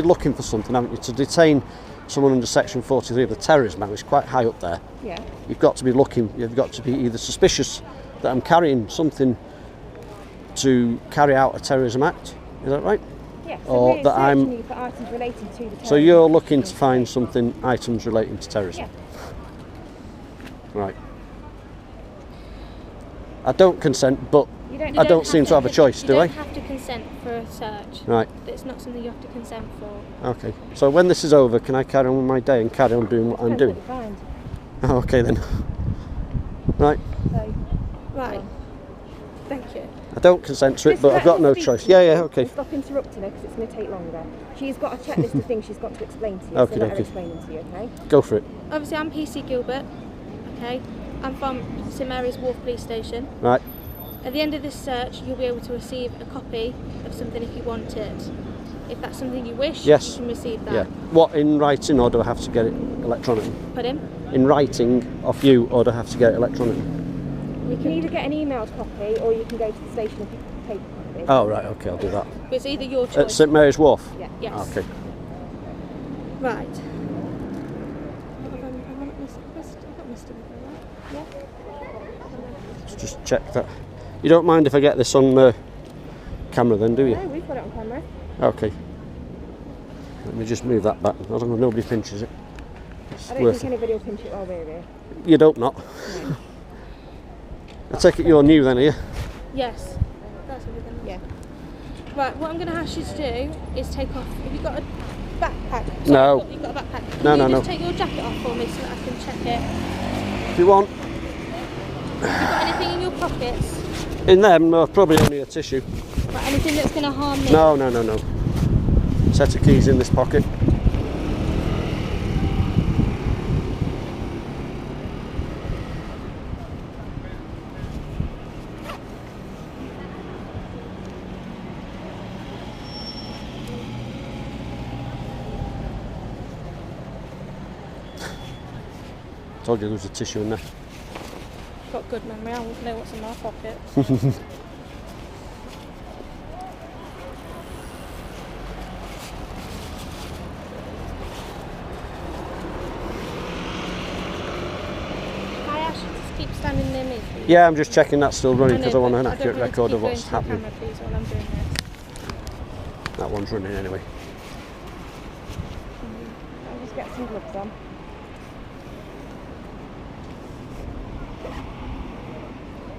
be looking for something, haven't you? To detain someone under Section 43 of the Terrorism Act, which is quite high up there. Yeah. You've got to be looking. You've got to be either suspicious that I'm carrying something to carry out a terrorism act. Is that right? Yeah. So Or we're that I'm. searching you for items relating to the terrorism. So you're looking to find something, items relating to terrorism. Yeah. Right. I don't consent, but I don't seem to have a choice, do I? You don't have to consent for a search. Right. It's not something you have to consent for. Okay. So when this is over, can I carry on with my day and carry on doing what I'm doing? Fine. Oh, okay then. Right. So, Right. Thank you. I don't consent to it, Just but let I've got her no speak choice. to you. Yeah, okay. And stop interrupting her because it's going to take longer. She's got a checklist of things she's got to explain to you. Okay, so let her okay. explain them to you, okay? Go for it. Obviously, I'm PC Gilbert. Okay. I'm from St Mary's Wharf Police Station. Right. At the end of this search, you'll be able to receive a copy of something if you want it. If that's something you wish, Yes. you can receive that. Yeah. What, in writing, or do I have to get it electronically? Put in. In writing off you, or do I have to get it electronically? You can either get an emailed copy or you can go to the station and pick up a paper copy. Oh, right, okay, I'll do that. It's either your At choice. St Mary's Wharf? Yeah. Yes. Okay. Right. Have I got missed anything? Yeah. Let's just check that. You don't mind if I get this on camera then, do you? No, we've got it on camera. Okay. Let me just move that back. As long as nobody pinches it. It's I don't worth think it. anybody will pinch it while we're here. You don't not. No. I take it you're new then, are you? Yes. That's everything. Yeah. Right, what I'm going to ask you to do is take off. Have you got a backpack? No. You've got a backpack. No, Can no, you just no. take your jacket off for me so that I can check it? If you want. Have you got anything in your pockets? In them, no, probably only a tissue. Right, anything that's going to harm me? No, no, no, no. Set of keys in this pocket. Told you there was a tissue in there. Got good memory, I won't know what's in my pocket. Can I ask you to keep standing near me, please? Yeah, I'm just checking that's still running because I want but an I don't accurate want you to record keep of what's going to the happening. camera, please, while I'm doing this. That one's running anyway. I'll just get some gloves on.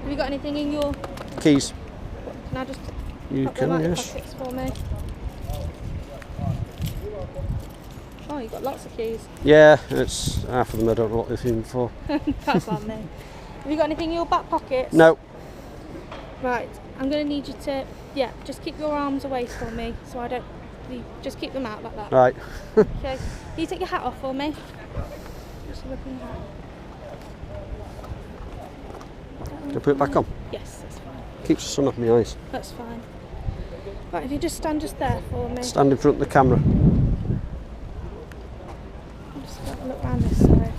Have you got anything in your... Keys. Can I just You pop them out can, your yes. pockets for me? Oh, you've got lots of keys. Yeah, it's half of them I don't know what they're in for. That's on me. Have you got anything in your back pockets? No. Right, I'm going to need you to, yeah, just keep your arms away from me so I don't, just keep them out like that. Right. Okay, can you take your hat off for me? Just look in the hat. Can I put it back on? Yes, that's fine. Keeps the sun off my eyes. That's fine. Right, if you just stand just there for me. Stand in front of the camera. I'll just have a look round this side.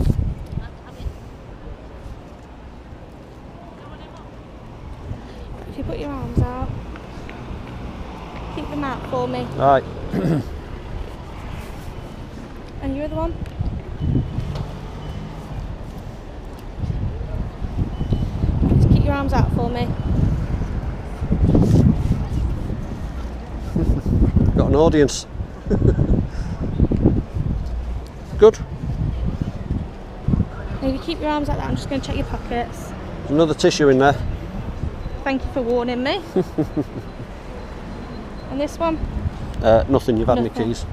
If you put your arms out, keep them out for me. Right. And your other one? Just keep your arms out for me. Got an audience. Good. Now if you keep your arms like that, I'm just going to check your pockets. There's another tissue in there. Thank you for warning me. And this one? Nothing, you've had my Nothing. keys.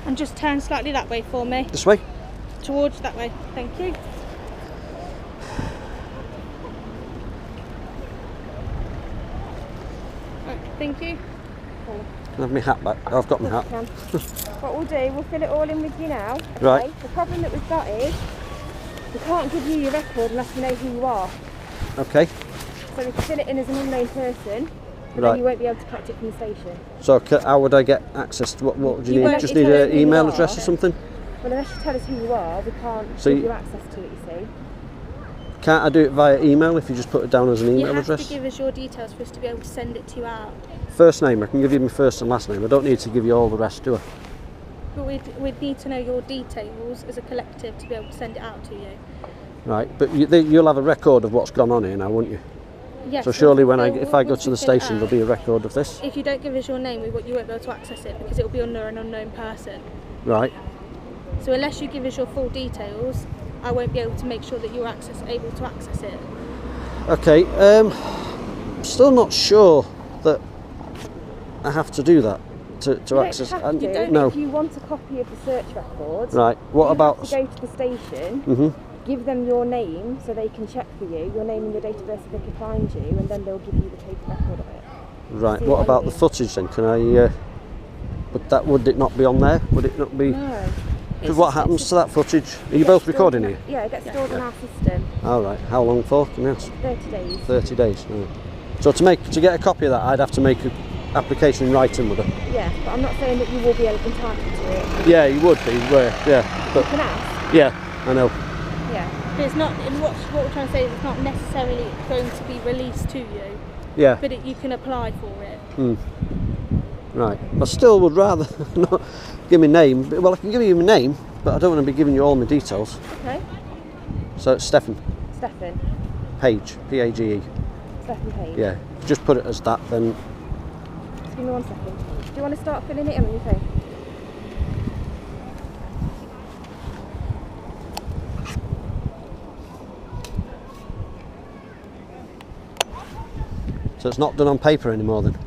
And just turn slightly that way for me. This way? Towards that way. Thank you. Right, thank you. Can I have my hat back? I've got my hat. What we'll do, we'll fill it all in with you now. Okay? Right. The problem that we've got is we can't give you your record unless we know who you are. Okay. So we can fill it in as an unknown person, but Right. then you won't be able to collect it from the station. So how would I get access to what would you You need? won't Just tell need us an who you email are. address or something? Well, unless you tell us who you are, we can't So give you- you access to it, you see. Can't I do it via email if you just put it down as an email address? You have to give us your details for us to be able to send it to you out. First name, I can give you my first and last name. I don't need to give you all the rest, do I? But we'd need to know your details as a collective to be able to send it out to you. Right, but you'll have a record of what's gone on here now, won't you? Yes. So surely if I go to the station, there'll be a record of this? If you don't give us your name, you won't be able to access it because it will be under an unknown person. Right. So unless you give us your full details, I won't be able to make sure that you're able to access it. Okay, I'm still not sure that I have to do that to access. No. If you want a copy of the search records, right. What about? You have to go to the station, give them your name so they can check for you, your name and your date of birth so they can find you, and then they'll give you the paper record of it. Right. What about the footage then? Can I? Would it not be on there? Would it not be? No. Because what happens to that footage? Are you both recording here? Yeah, it gets stored in our system. All right. How long for? Can I ask? 30 days. 30 days. Right. So to get a copy of that, I'd have to make an application in writing with her. Yeah, but I'm not saying that you will be entitled to it. Yeah, you would be. Yeah. But you can ask. Yeah, I know. Yeah. But it's not. What we're trying to say is it's not necessarily going to be released to you. Yeah. But you can apply for it. Right. I still would rather not give me name. Well, I can give you my name, but I don't want to be giving you all my details. Okay. So it's Stephen Page, P-A-G-E. Stephen Page. Yeah. Just put it as that, then. Just give me 1 second. Do you want to start filling it in on your phone? So it's not done on paper anymore then?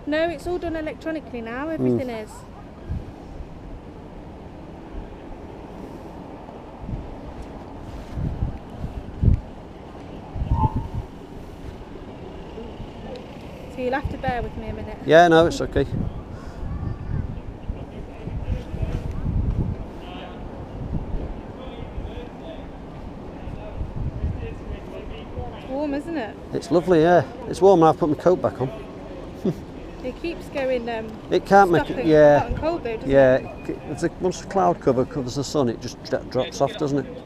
No, it's all done electronically now. Everything is. So you'll have to bear with me a minute. Yeah, no, it's okay. It's warm, isn't it? It's lovely, yeah. It's warm and I've put my coat back on. It keeps going. It can't make it. Yeah. Hot and cold though, doesn't it? Once the cloud cover covers the sun, it just drops off, doesn't it?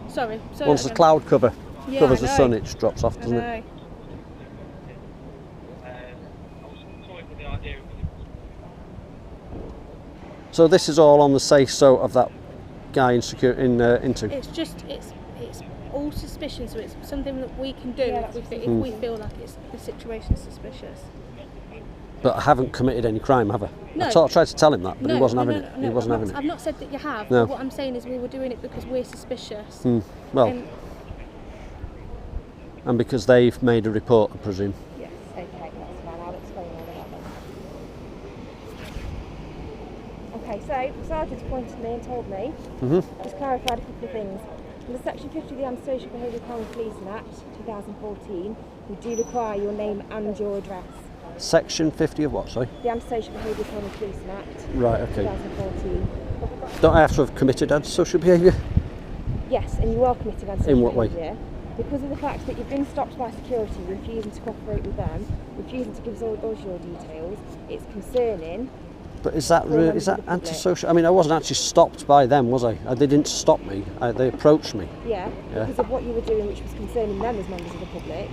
Sorry. Once the cloud cover covers the I know. sun, it just drops off, doesn't it? So this is all on the say-so of that guy in Intu. It's all suspicion, so it's something that we can do if we feel like the situation's suspicious. But I haven't committed any crime, have I? No. I tried to tell him that, but he wasn't having it. No, he wasn't having it. I've not said that you have. No. But what I'm saying is we were doing it because we're suspicious. Well, and because they've made a report, I presume. Yes, okay, that's fine. I'll explain all of that then. Okay, so the sergeant's pointed me and told me, just clarified a couple of things. Under Section 50 of the Antisocial Behaviour Crime and Policing Act 2014, we do require your name and your address. Section 50 of what, sorry? The Antisocial Behaviour Crime and Policing Act Right, okay. 2014. Don't I have to have committed antisocial behaviour? Yes, and you are committing antisocial In what way? behaviour. Because of the fact that you've been stopped by security, refusing to cooperate with them, refusing to give us your details, it's concerning. But is that antisocial? I mean, I wasn't actually stopped by them, was I? They didn't stop me. They approached me. Yeah, because of what you were doing, which was concerning them as members of the public.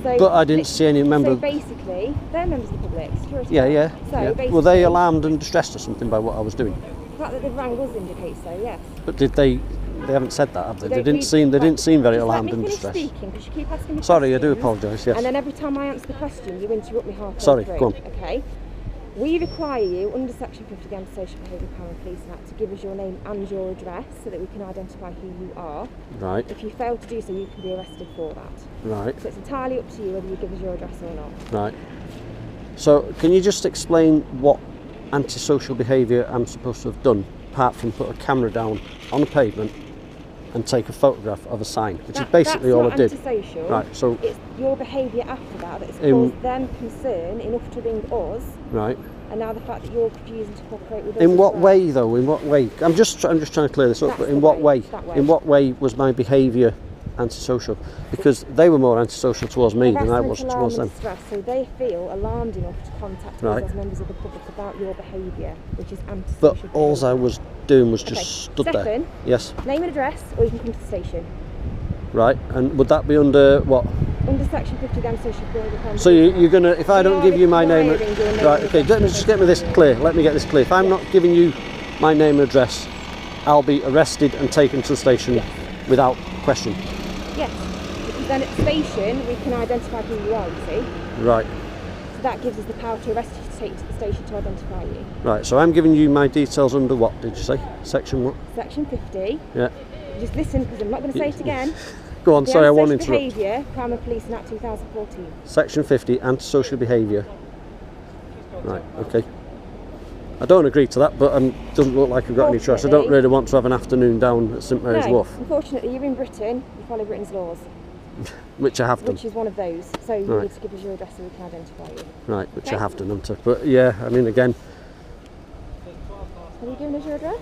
So but I didn't see any member. So basically, they're members of the public, security. Yeah. So Were they alarmed and distressed or something by what I was doing? The fact that they've rang us indicates so, yes. But did they? They haven't said that, have they? They didn't seem very alarmed and distressed. Speaking, because you keep asking me Sorry, I do questions, apologise. Yes. And then every time I answer the question, you interrupt me halfway Sorry, through. go on. Okay. We require you, under Section 50 of the Antisocial Behaviour Crime and Policing Act, to give us your name and your address so that we can identify who you are. Right. If you fail to do so, you can be arrested for that. Right. So it's entirely up to you whether you give us your address or not. Right. So can you just explain what antisocial behaviour I'm supposed to have done, apart from put a camera down on the pavement and take a photograph of a sign, which is basically all I did. Antisocial. Right. So it's your behaviour after that that has caused them concern enough to ring us. Right. And now the fact that you're refusing to cooperate with us. In what way, though? In what way? I'm just trying to clear this up. But in what way? In what way was my behaviour antisocial? Because they were more antisocial towards me than I was towards them. Distress, so they feel alarmed enough to contact us as members of the public about your behaviour, which is antisocial. But all I was doing was just stood Stefan, there. Yes. Name and address, or you can come to the station. Right, and would that be under what? Under section 50 of the antisocial behaviour. So you're gonna, if I don't give you my name, right? Okay, let me just get me this clear. Let me get this clear. If I'm not giving you my name and address, I'll be arrested and taken to the station without question. Yes, because then at the station we can identify who you are, you see. Right. So that gives us the power to arrest you, to take you to the station to identify you. Right, so I'm giving you my details under what, did you say? Section what? Section 50. Yeah. Just listen, because I'm not going to say it again. Go on, sorry, I won't interrupt. Behaviour, Crime and Policing Act 2014. Section 50, antisocial behaviour. Right, okay. I don't agree to that, but doesn't look like I've got any choice. I don't really want to have an afternoon down at St Mary's Wharf. Unfortunately, you're in Britain, you follow Britain's laws. Which I have done. Which is one of those. So you need to give us your address so we can identify you. Right, which I have done, haven't I? But yeah, I mean, again. Have you given us your address?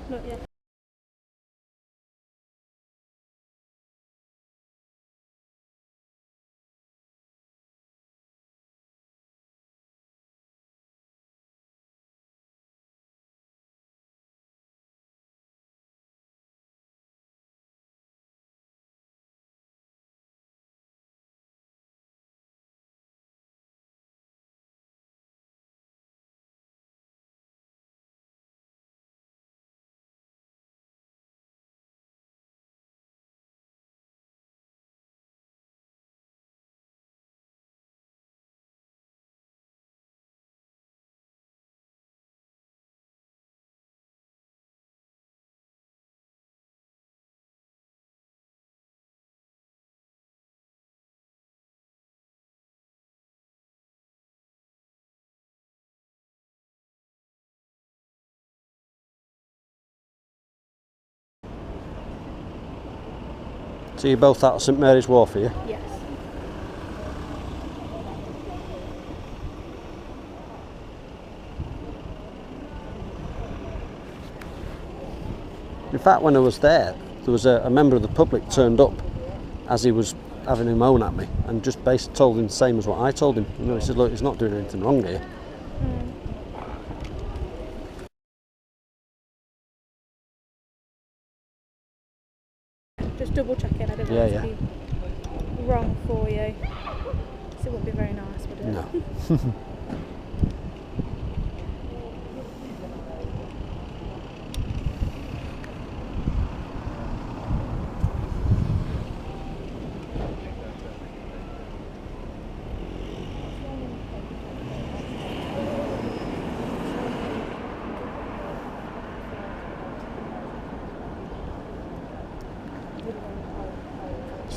Not yet. So you're both out of St Mary's Wharf here? Yes. In fact, when I was there was a member of the public turned up as he was having a moan at me and just basically told him the same as what I told him. You know, he said, look, he's not doing anything wrong here. Just double checking, I don't want it to be wrong for you. So it wouldn't be very nice, would it? No.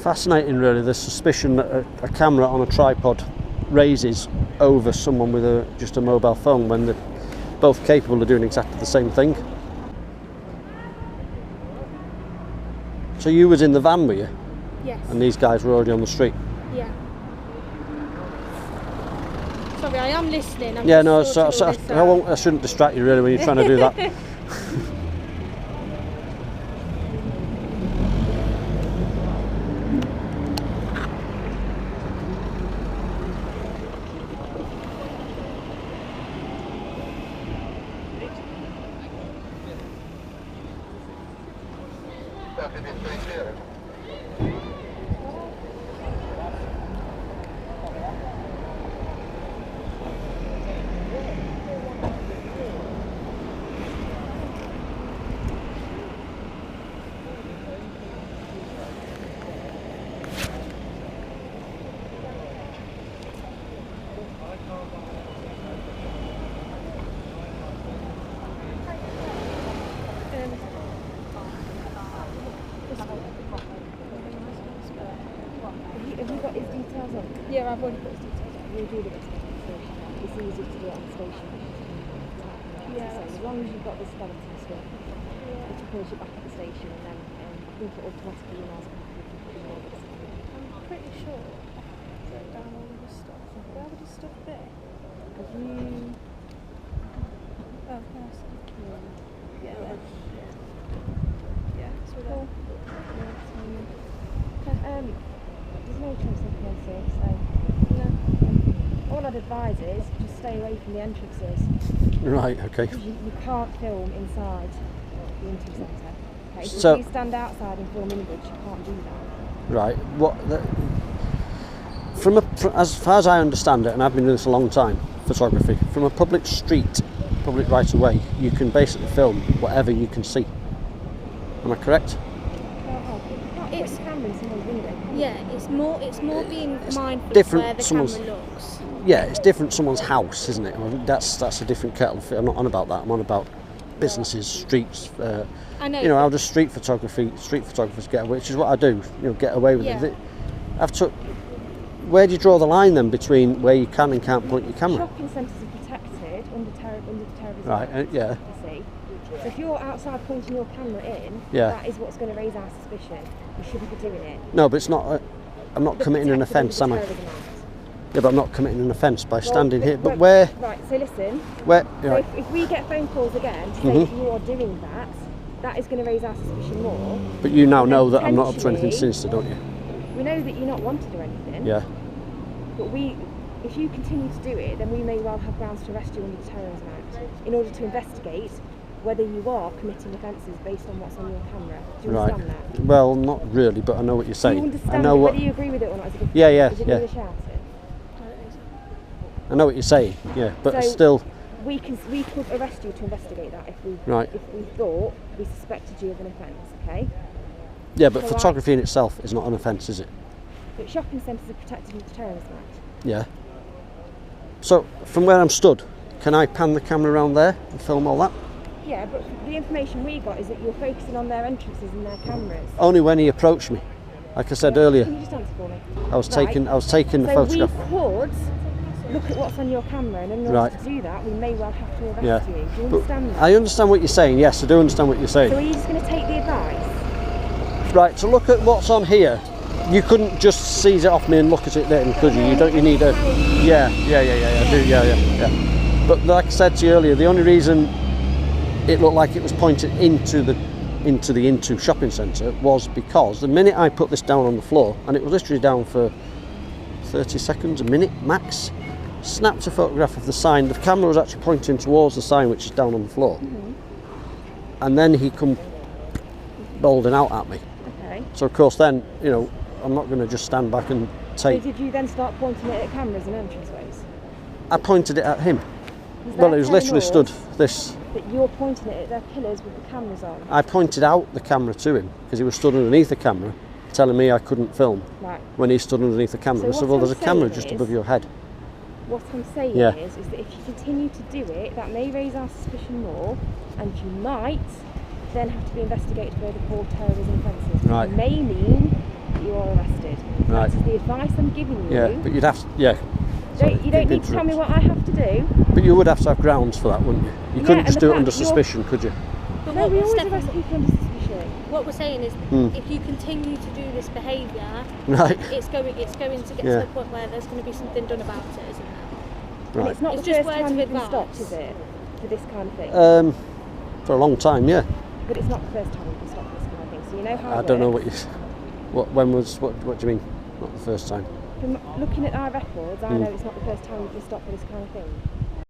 Fascinating, really, the suspicion that a camera on a tripod raises over someone with just a mobile phone when they're both capable of doing exactly the same thing. So you was in the van, were you? Yes. And these guys were already on the street? Yeah. Sorry, I am listening. Yeah, no, I shouldn't distract you really when you're trying to do that. Have you got his details on? Yeah, I've already put his details on. We'll do the rest of the station. It's easy to do it on the station. Yeah. So as long as you've got the skeleton stuff, it pulls you back at the station, and then I think it automatically emails back if you put in all this. I'm pretty sure I wrote down all of his stuff. Where would his stuff be? Have you... Oh, nice. Yeah, there. Yeah, it's with Cool. that. There's no transparency, so no. All I'd advise is just stay away from the entrances. Right, okay. Because you can't film inside the Intu Centre. Okay? So, if you stand outside and film inwards, you can't do that. Right. As far as I understand it, and I've been doing this a long time, photography, from a public street, public right of way, you can basically film whatever you can see. Am I correct? It's camera in someone's window. Yeah, it's more being mindful of different where the someone's- camera looks. Yeah, it's different someone's house, isn't it? Well, that's a different kettle of fish. I'm not on about that. I'm on about businesses, streets. I know. You know, how does street photographers get away? Which is what I do. You know, get away with it. Where do you draw the line then between where you can and can't point your camera? Shopping centres are protected under the terrorism. Right. Yeah. You see. So if you're outside pointing your camera in, Yeah. that is what's going to raise our suspicion. You shouldn't be doing it. No, but it's not. I'm not They're committing an protected offence, under am the I? Terrorism Act. Yeah, but I'm not committing an offence by Well, standing here. But where? Right. So listen. Where? So Right. if we get phone calls again to say Mhm. you are doing that, that is going to raise our suspicion more. But you now And know that I'm not up to anything potentially- sinister, don't you? We know that you're not wanted or anything. Yeah. But if you continue to do it, then we may well have grounds to arrest you under the Terrorism Act in order to investigate whether you are committing offences based on what's on your camera. Do you understand that? Well, not really, but I know what you're Do saying. you understand I know it, what. whether you agree with it or not? Is it a, Yeah, yeah, is it yeah. really shouting? I know what you're saying. Yeah, but So- still. We could arrest you to investigate that if we thought we suspected you of an offence, okay? Yeah, but So photography in itself is not an offence, is it? But shopping centres are protected under the Terrorism Act. Yeah. So from where I'm stood, can I pan the camera around there and film all that? Yeah, but the information we got is that you're focusing on their entrances and their cameras. Only when he approached me. Like I said earlier, Can you just answer for me? I was taking the So photograph. we could look at what's on your camera, and in order Right. to do that, we may well have to arrest Yeah. you. Do you But understand that? I understand what you're saying. Yes, I do understand what you're saying. So are you just going to take the advice? Right, to look at what's on here, you couldn't just seize it off me and look at it then, could you? You need a... Yeah, I do, yeah. But like I said to you earlier, the only reason it looked like it was pointed into the Intu shopping centre was because the minute I put this down on the floor, and it was literally down for 30 seconds, a minute max, snapped a photograph of the sign. The camera was actually pointing towards the sign, which is down on the floor. And then he come bowling out at me. Okay. So of course then, you know, I'm not going to just stand back and So take... did you then start pointing it at cameras and entranceways? I pointed it at him. Was Well, there it was 10 literally laws stood this... that you're pointing it at their pillars with the cameras on? I pointed out the camera to him because he was stood underneath the camera telling me I couldn't film Right. when he stood underneath the camera. So I said, what well, there's a I'm camera saying just is- above your head. What I'm saying Yeah. is that if you continue to do it, that may raise our suspicion more, and you might then have to be investigated further for terrorism offences. Right. It may mean that you are arrested. Right. That is the advice I'm giving you. Yeah, but you'd have to... Yeah. Sorry, You don't keep need to tell me interrupting. what I have to do. But you would have to have grounds for that, wouldn't you? You Yeah, couldn't and just the do it fact under that you're- suspicion, could you? But No, what we we're always Stefan- arrest people under suspicion. what we're saying is, Hmm. if you continue to do this behaviour, Right. it's going to get Yeah. to the point where there's going to be something done about it, isn't there? And Right. it's not It's the just first words time of you've been advice. stopped, is it? For this kind of thing. For a long time, yeah. But it's not the first time you've been stopped for this kind of thing. So you know how I it don't know works. what do you mean? Not the first time. From looking at our records, I Hmm. know it's not the first time you've been stopped for this kind of thing.